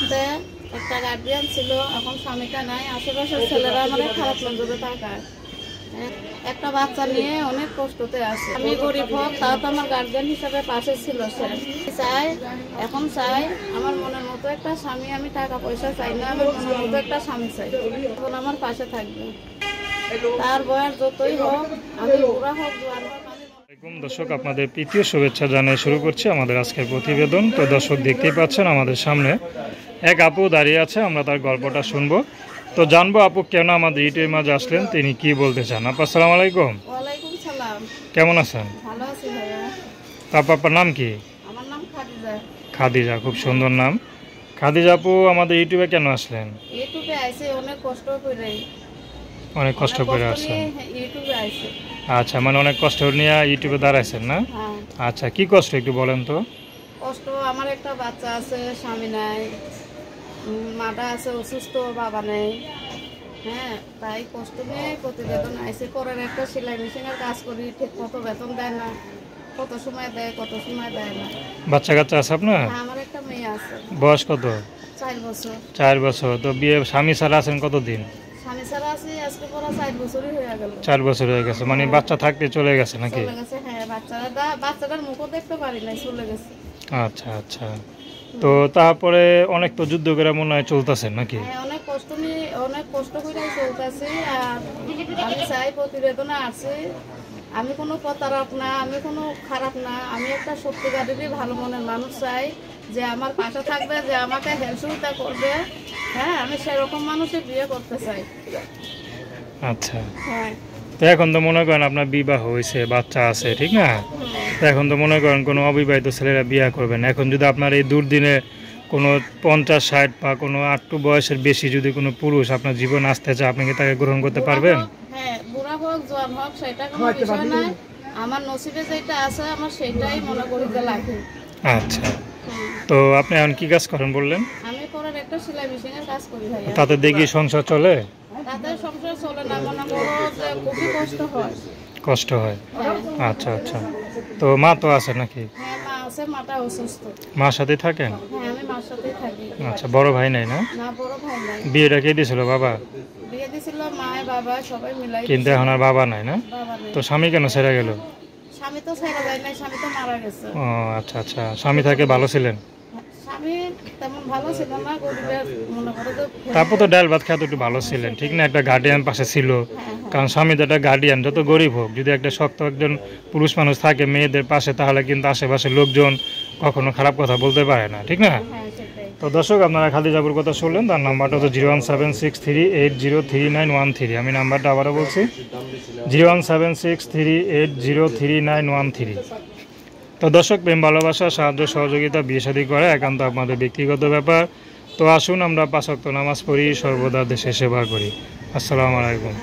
থাকতে একটা গার্ডিয়ান ছিল, এখন স্বামীটা নাই। আশেপাশের ছেলেরা আমার খারাপ নজরে তাকায়। একটা বাচ্চা নিয়ে অনেক কষ্টতে আছে। আমি গরিব হোক, তাও তো আমার গার্জিয়ান হিসাবে পাশে ছিল সে। এখন চাই আমার মনের মতো একটা স্বামী। আমি টাকা পয়সা চাই না, আমার মনের মতো একটা স্বামী চাই, এখন আমার পাশে থাকবে। তার বয়স যতই হোক, আমি বুড়া হোক জোয়ান হোক। দর্শক, আপনাদের প্রীতীয় শুভেচ্ছা জানিয়ে শুরু করছি আমাদের আজকের প্রতিবেদন। তো দর্শক, দেখতেই পাচ্ছেন আমাদের সামনে এক আপু দাঁড়িয়ে আছে। আমরা তার গল্পটা শুনবো। তো জানবো আপু কেন আমাদের ইউটিউবের মাঝে আসলেন, তিনি কি বলতে চান। আপু আসসালামু আলাইকুম। ওয়ালাইকুম সালাম। কেমন আছেন? ভালো আছি ভাইয়া। আপু আপনার নাম কি? আমার নাম খাদিজা। খাদিজা, খুব সুন্দর নাম। খাদিজা আপু আমাদের ইউটিউবে কেন আসলেন? ইউটিউবে আইছে অনেক কষ্ট করে। অনেক কষ্ট করে আসছেন? ইউটিউবে আইছে। আচ্ছা, মানে অনেক কষ্ট নিয়ে ইউটিউবে দাঁড়াইছেন না? হ্যাঁ। আচ্ছা, কি কষ্ট একটু বলেন তো। কষ্ট, আমার একটা বাচ্চা আছে, স্বামী নাই, মাটা আছে অসুস্থ, বাবা নেই। হ্যাঁ, তাই কষ্ট নিয়ে প্রতিবেদন আইসি করেন। একটা সেলাই মেশিনের কাজ করি, ঠিক মতো বেতন দেয় না। কত সময় দেয়, কত সময় দেয় না। বাচ্চা কাচ্চা আছে আপনার? হ্যাঁ, আমার একটা মেয়ে আছে। বয়স কত? 4 বছর। 4 বছর। তো বিয়ে স্বামী ছাড়া আছেন কতদিন? স্বামী ছাড়া আছি আজকে পড়া 4 বছরই হয়ে গেল। 4 বছর হয়ে গেছে, মানে বাচ্চা থাকতে চলে গেছে নাকি? চলে গেছে, হ্যাঁ। বাচ্চাটার মুখও দেখতে পারি নাই, চলে গেছে। আচ্ছা আচ্ছা। তো তারপরে অনেক তো যুদ্ধ করে মনে হয় চলতেছেন নাকি? হ্যাঁ, অনেক কষ্ট করে চলতেছি। আর আমি চাই প্রতিবেদনে আছে, আমি কোনো প্রতারক না, আমি কোনো খারাপ না, আমি একটা সত্যিকারেরই ভালো মনের মানুষ চাই, যে আমার পাশে থাকবে, যে আমাকে হেল্প সহযোগিতা করবে। হ্যাঁ, আমি সেরকম মানুষের বিয়ে করতে চাই। আচ্ছা। হ্যাঁ। তো এখন তো মনে করেন আপনার বিবাহ হয়েছে, বাচ্চা আছে, ঠিক না? তো এখন তো মনে করেন কোনো অবিবাহিত ছেলেরা বিয়ে করবেন। এখন যদি আপনার এই দুর্দিনে কোনো 50-60 বা কোনো 8 বয়সের বেশি যদি কোনো পুরুষ আপনার জীবন আসতে চায়, আপনি কি তাকে গ্রহণ করতে পারবেন? হ্যাঁ, বুড়া হোক জোয়ান হোক সেটা কোনো বিষয় নাই। আমার নসিবে যেটা আছে, আমার সেটাই মনে করি যে লাগে। আচ্ছা। তো আপনি এখন কি কাজ করেন বললেন? আমি পরের একটা সেলাই মেশিনের কাজ করি ভাইয়া। তাতে দেখি সংসার চলে? তাদের সংসার চলে না, মনে করো যে খুবই কষ্ট হয়। কষ্ট হয়? হ্যাঁ। আচ্ছা আচ্ছা। তো মা তো আছে নাকি? হ্যাঁ, মা আছে, মাটা অসুস্থ। মার সাথে থাকেন? হ্যাঁ, আমি মার সাথেই থাকি। আচ্ছা, বড় ভাই নাই না? না, বড় ভাই নাই। বিয়েটা কে দিয়েছিল? বাবা? বিয়ে দিছিল মায়ে বাবা সবাই মিলাই। কিন্তু এখন আর বাবা নাই না? বাবা নেই। তো স্বামী কেন ছেড়ে গেল? স্বামী তো ছেড়ে যায় নাই, স্বামী তো মারা গেছে। ও আচ্ছা আচ্ছা। স্বামী থাকে ভালো ছিলেন? স্বামী তেমন ভালো ছিল না, গরিবের মনে করো যে। তারপর তো ডাল ভাত খেতে একটু ভালো ছিলেন, ঠিক না? একটা গার্ডিয়ান পাশে ছিল, কারণ স্বামী তো একটা গার্ডিয়ান। যত গরিব হোক, যদি একটা শক্ত একজন পুরুষ মানুষ থাকে মেয়েদের পাশে, তাহলে কিন্তু আশেপাশের লোকজন কখনো খারাপ কথা বলতে পারে না, ঠিক না? হ্যাঁ, সেটাই। তো দর্শক, আপনারা খাদিজাপুর কথা শুনলেন। তার নাম্বারটা হচ্ছে 01763803913। আমি নাম্বারটা আবারও বলছি, 01763803913। তো দর্শক, প্রেম ভালোবাসা সাহায্য সহযোগিতা বিয়ে শাদী করে একান্ত আপনাদের ব্যক্তিগত ব্যাপার। তো আসুন আমরা 5 ওয়াক্ত নামাজ পড়ি, সর্বদা দেশে সেবা করি। আসসালামু আলাইকুম।